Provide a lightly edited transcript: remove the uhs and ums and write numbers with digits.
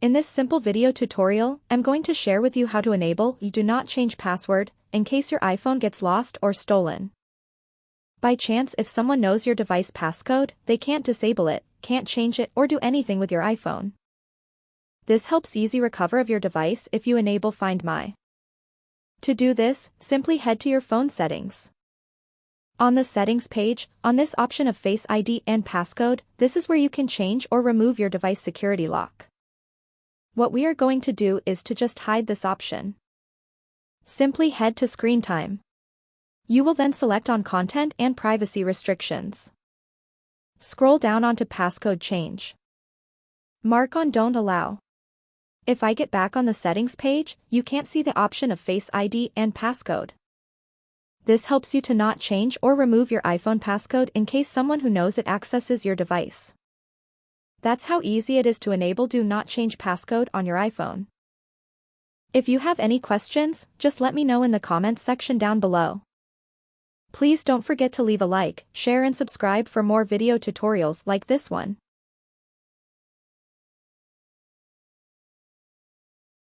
In this simple video tutorial, I'm going to share with you how to enable Do Not Change Password in case your iPhone gets lost or stolen. By chance, if someone knows your device passcode, they can't disable it, can't change it, or do anything with your iPhone. This helps easy recover of your device if you enable Find My. To do this, simply head to your phone settings. On the settings page, on this option of Face ID and Passcode, this is where you can change or remove your device security lock. What we are going to do is to just hide this option. Simply head to Screen Time. You will then select on Content and Privacy Restrictions. Scroll down onto Passcode Change. Mark on Don't Allow. If I get back on the settings page, you can't see the option of Face ID and Passcode. This helps you to not change or remove your iPhone passcode in case someone who knows it accesses your device. That's how easy it is to enable Do Not Change Passcode on your iPhone. If you have any questions, just let me know in the comments section down below. Please don't forget to leave a like, share and subscribe for more video tutorials like this one.